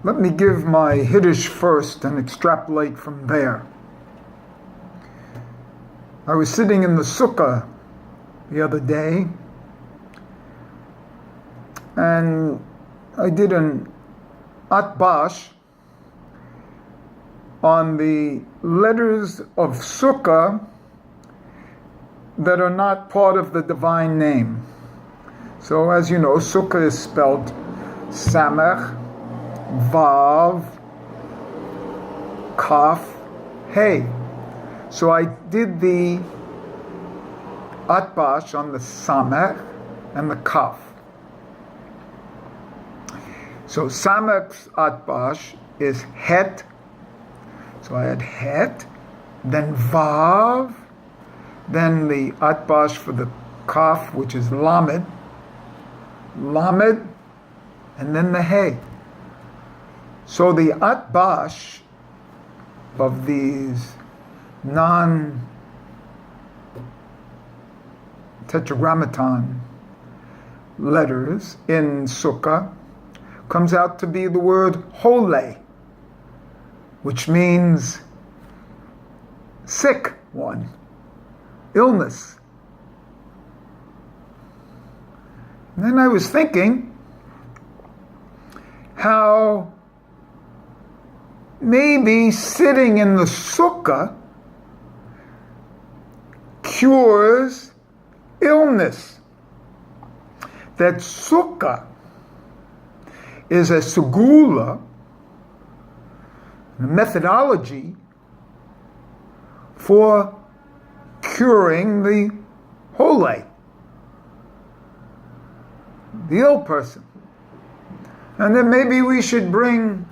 Let me give my Hiddush first and extrapolate from there. I was sitting in the Sukkah the other day, and I did an atbash on the letters of Sukkah that are not part of the divine name. So as you know, Sukkah is spelled Samech, Vav, Kaf, Hey. So I did the atbash on the Samech and the Kaf. So Samech's atbash is Het. So I had Het, then Vav, then the atbash for the Kaf, which is Lamed, Lamed, and then the Hey. So the atbash of these non-tetragrammaton letters in Sukkah comes out to be the word Hole, which means sick one, illness. And then I was thinking how maybe sitting in the Sukkah cures illness. That Sukkah is a segula, a methodology for curing the hole, the ill person. And then maybe we should bring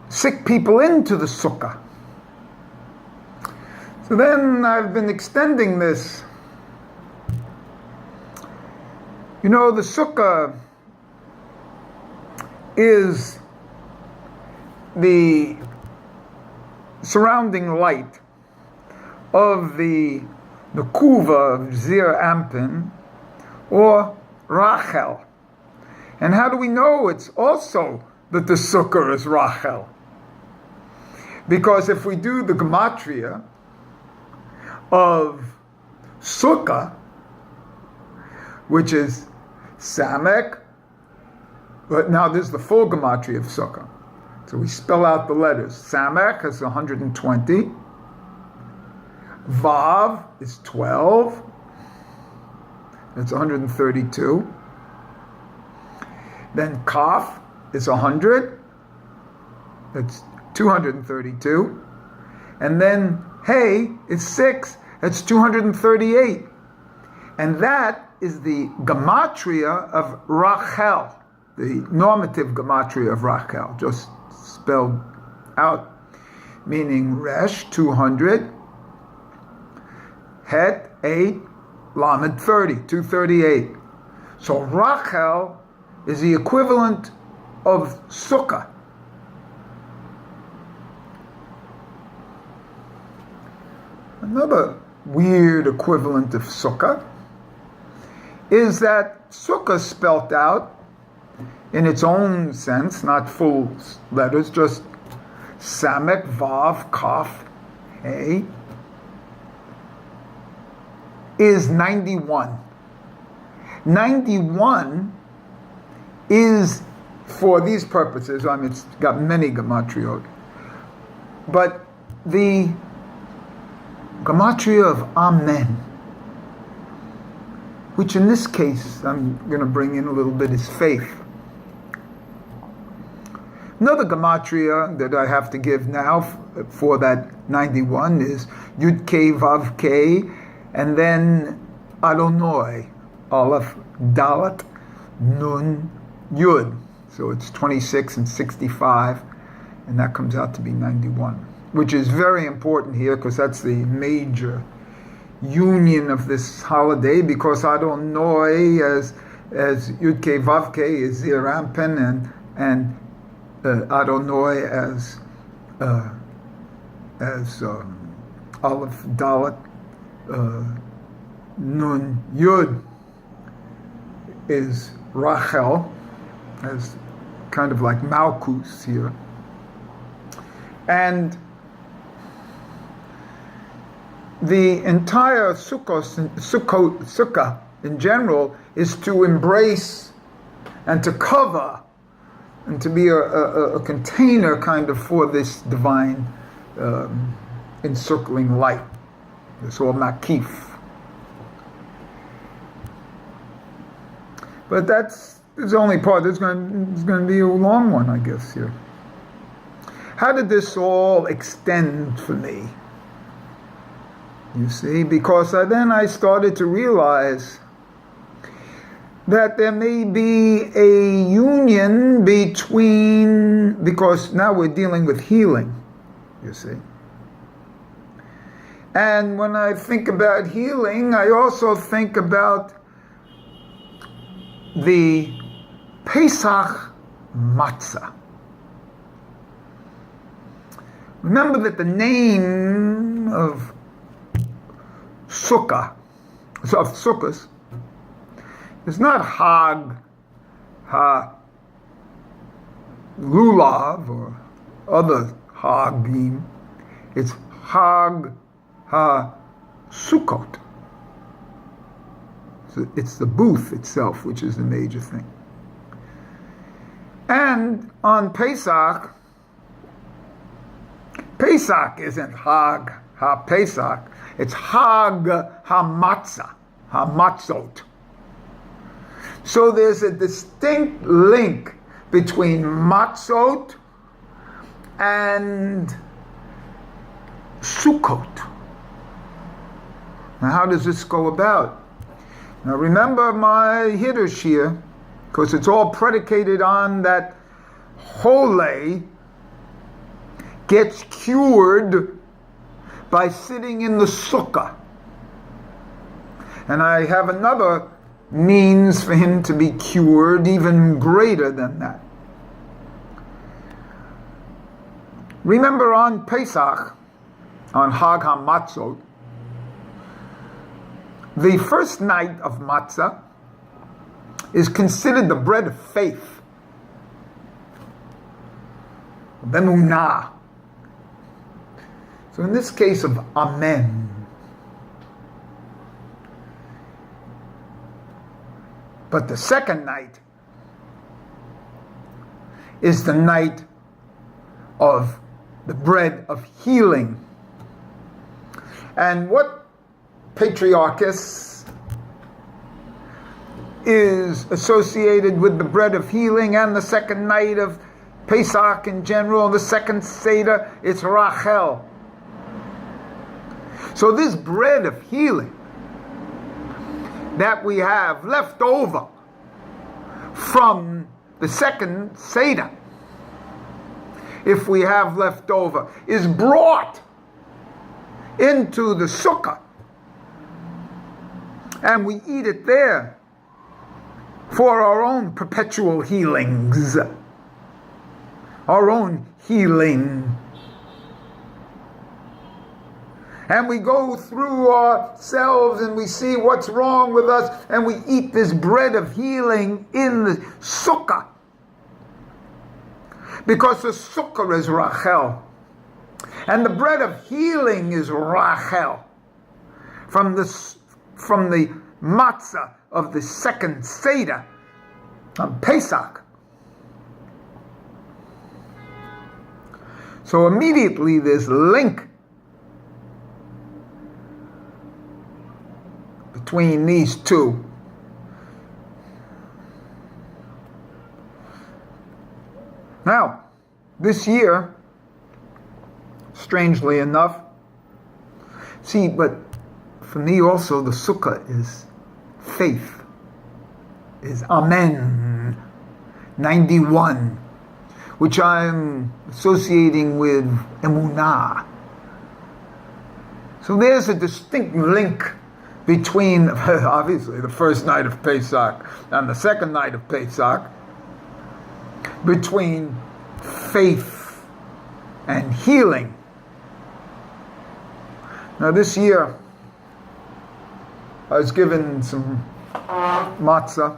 sick people into the Sukkah. So then I've been extending this. You know, the Sukkah is the surrounding light of the Kuva of Zir Ampin, or Rachel. And how do we know it's also that the Sukkah is Rachel? Because if we do the gematria of Sukkah, which is Samek, but now this is the full gematria of Sukkah. So we spell out the letters. Samek is 120. Vav is 12. It's 132. Then Kaf is 100. It's 232. And then Hey is 6. That's 238. And that is the gematria of Rachel, the normative gematria of Rachel, just spelled out, meaning Resh, 200, Het, 8, Lamed, 30, 238. So Rachel is the equivalent of Sukkah. Another weird equivalent of Sukkah is that Sukkah spelt out in its own sense, not full letters, just Samek, Vav, Kaf, Hey, is 91. 91 is, for these purposes, I mean, it's got many gematriot, but the gematria of Amen, which in this case, I'm going to bring in a little bit, is faith. Another gematria that I have to give now for that 91 is Yud K Vav K, and then Adonai, Aleph Dalet Nun Yud. So it's 26 and 65, and that comes out to be 91, which is very important here because that's the major union of this holiday, because Adonai as Yud K Vav K is Zir Ampen, and Adonai as Aleph Dalet Nun Yud is Rachel, as kind of like Malkus here. And the entire Sukkah in general is to embrace and to cover and to be a container kind of for this divine encircling light. It's all makif. But that's the only part. It's going to be a long one, I guess, here. How did this all extend for me? You see, because then I started to realize that there may be a union between, because now we're dealing with healing, you see. And when I think about healing, I also think about the Pesach Matzah. Remember that the name of Sukkah, of Sukkahs, is not Hag Ha-Lulav or other Hagim. It's Hag Ha-Sukkot. So it's the booth itself which is the major thing. And on Pesach isn't Hag Ha-Pesach, it's Hag Ha-Matzah, Ha-Matzot. So there's a distinct link between Matzot and Sukkot. Now how does this go about? Now remember my Hiddush here, because it's all predicated on that Hole gets cured by sitting in the Sukkah. And I have another means for him to be cured even greater than that. Remember on Pesach, on Hag HaMatzot, the first night of Matzah is considered the bread of faith, Bemunah. So in this case of Amen, but the second night is the night of the bread of healing. And what Patriarchus is associated with the bread of healing and the second night of Pesach in general, the second Seder, it's Rachel. So this bread of healing that we have left over from the second Seder, if we have left over, is brought into the Sukkah, and we eat it there for our own perpetual healings, our own healing. And we go through ourselves and we see what's wrong with us, and we eat this bread of healing in the Sukkah. Because the Sukkah is Rachel. And the bread of healing is Rachel. From the Matzah of the second Seder on Pesach. So immediately there's a link between these two. Now, this year, strangely enough, see, but for me also the Sukkah is faith, is Amen, 91, which I'm associating with Emunah. So there's a distinct link between, obviously, the first night of Pesach and the second night of Pesach, between faith and healing. Now this year, I was given some matzah,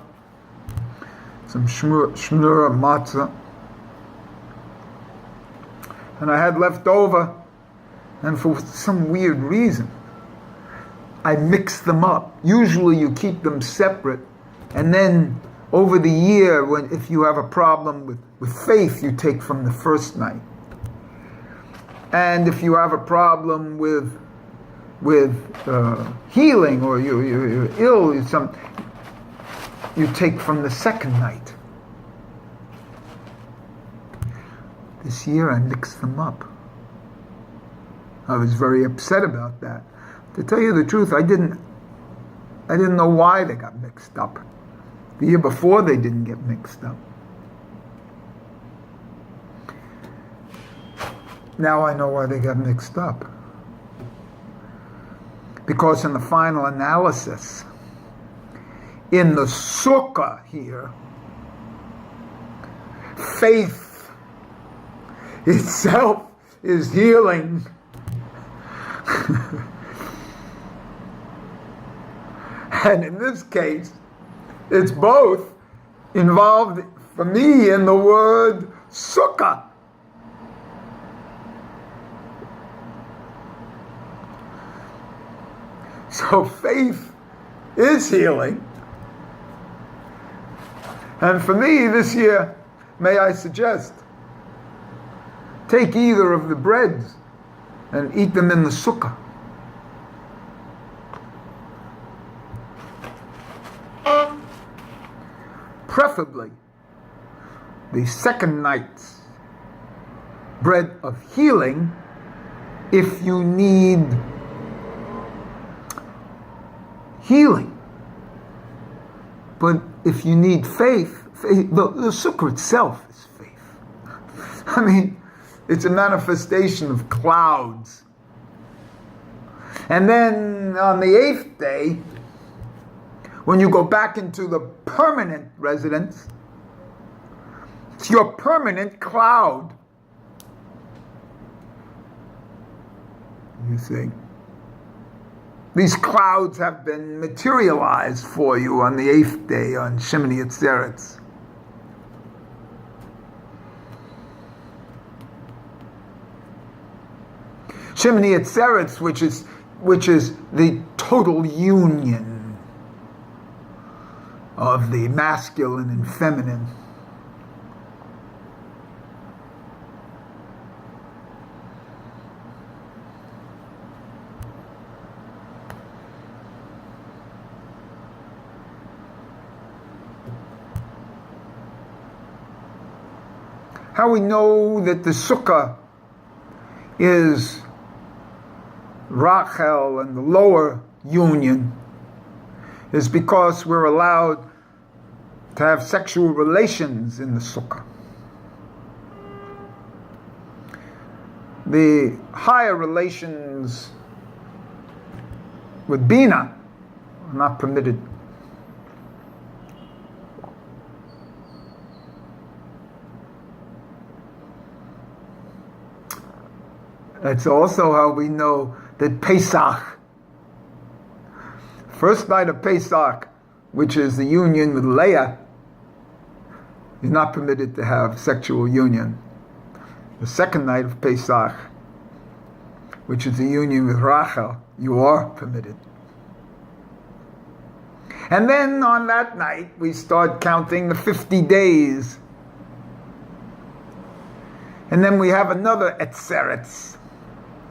some shnura matzah, and I had left over, and for some weird reason, I mixed them up. Usually you keep them separate, and then over the year, if you have a problem with faith, you take from the first night. And if you have a problem with healing, or you're ill, you take from the second night. This year I mixed them up. I was very upset about that. To tell you the truth, I didn't know why they got mixed up. The year before they didn't get mixed up. Now I know why they got mixed up. Because in the final analysis, in the Sukkah here, faith itself is healing. And in this case, it's both involved for me in the word Sukkah. So faith is healing. And for me this year, may I suggest, take either of the breads and eat them in the Sukkah. Preferably the second night's bread of healing if you need healing. But if you need faith, the Sukkah itself is faith. I mean, it's a manifestation of clouds. And then on the 8th day, when you go back into the permanent residence, it's your permanent cloud. You see? These clouds have been materialized for you on the 8th day, on Shemini Atzeres. Shemini Atzeres, which is the total union of the masculine and feminine. How we know that the Sukkah is Rachel and the lower union is because we're allowed to have sexual relations in the Sukkah. The higher relations with Bina are not permitted. That's also how we know that Pesach, first night of Pesach, which is the union with Leah, is not permitted to have sexual union. The second night of Pesach, which is the union with Rachel, you are permitted. And then on that night, we start counting the 50 days. And then we have another Atzeres.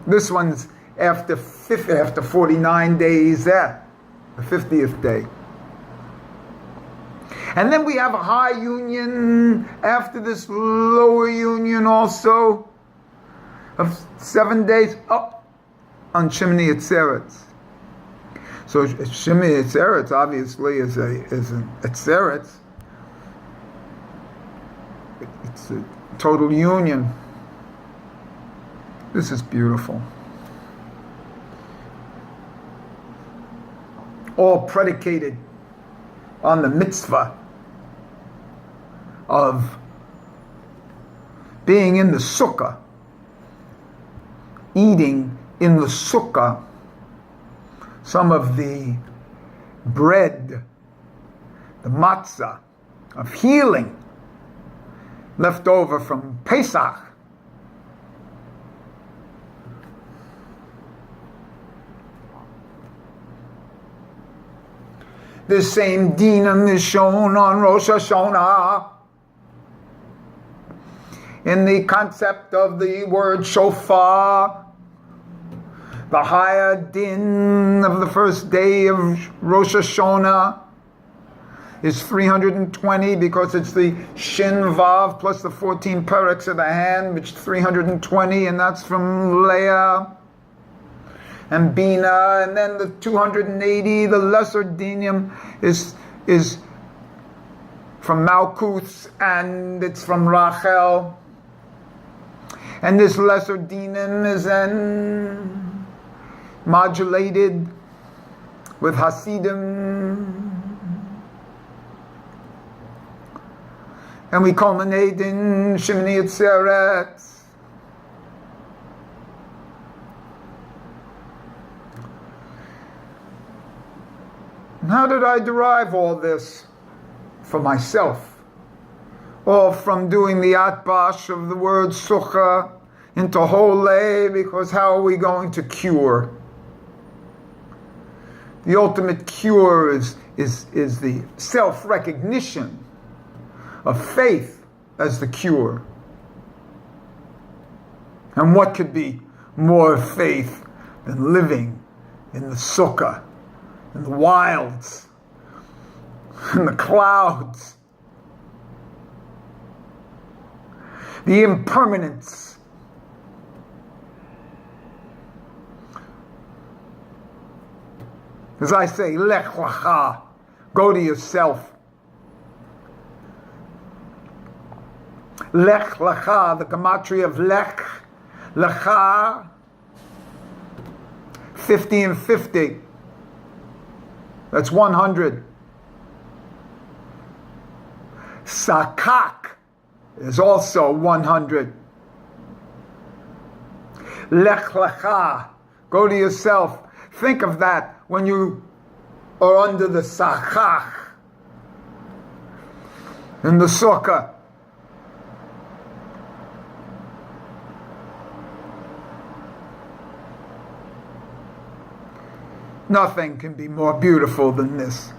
This one's after 49 days there, the 50th day. And then we have a high union after this lower union also of 7 days up on Shemini Atzeres. So Shemini Atzeres obviously is an Atzeres. It's a total union. This is beautiful. All predicated on the mitzvah of being in the Sukkah, eating in the Sukkah some of the bread, the Matzah, of healing left over from Pesach. The same dinam is shown on Rosh Hashanah in the concept of the word shofar. The higher din of the first day of Rosh Hashanah is 320 because it's the Shin Vav plus the 14 pereks of the hand, which is 320, and that's from Leah and Bina. And then the 280, the lesser dinim, is from Malkuth, and it's from Rachel. And this lesser dinim is then modulated with Hasidim. And we culminate in Shemini Atzeret. And how did I derive all this for myself? Or from doing the atbash of the word Sukkah into Hole, because how are we going to cure? The ultimate cure is the self-recognition of faith as the cure. And what could be more faith than living in the Sukkah, in the wilds, in the clouds, the impermanence. As I say, lech lecha, go to yourself. Lech lecha, the gematria of lech lecha, 50 and 50. That's 100. Sakak is also 100. Lech lecha, go to yourself. Think of that when you are under the sakach in the sukkah. Nothing can be more beautiful than this.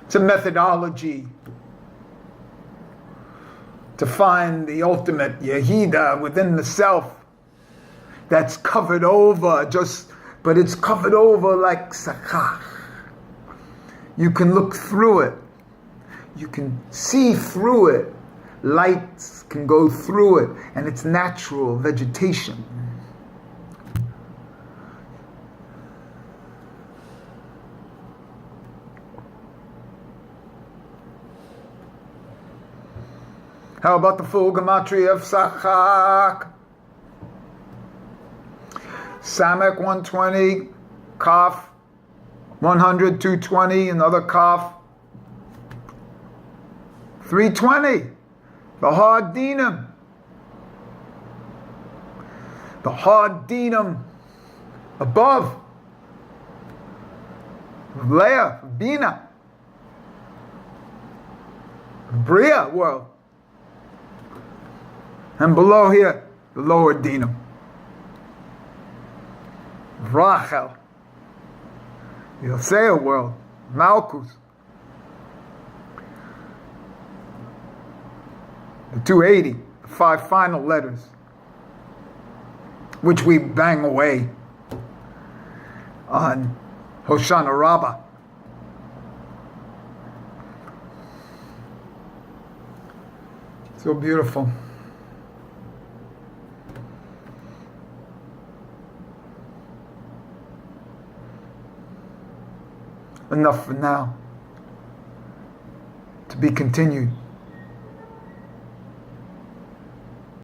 It's a methodology to find the ultimate Yehida within the self that's covered over, but it's covered over like sakach. You can look through it. You can see through it. Lights can go through it, and it's natural vegetation. How about the full gematria of Sakak? Samek 120, Kaf 100, 220, another Kaf 320. The hard dinam. The hard dinam above. Leah, Bina. Bria world. And below here, the lower dinam. Rachel. The Yosea world. Malkus. The 280, the 5 final letters, which we bang away on Hoshana Rabbah. So beautiful. Enough for now. To be continued.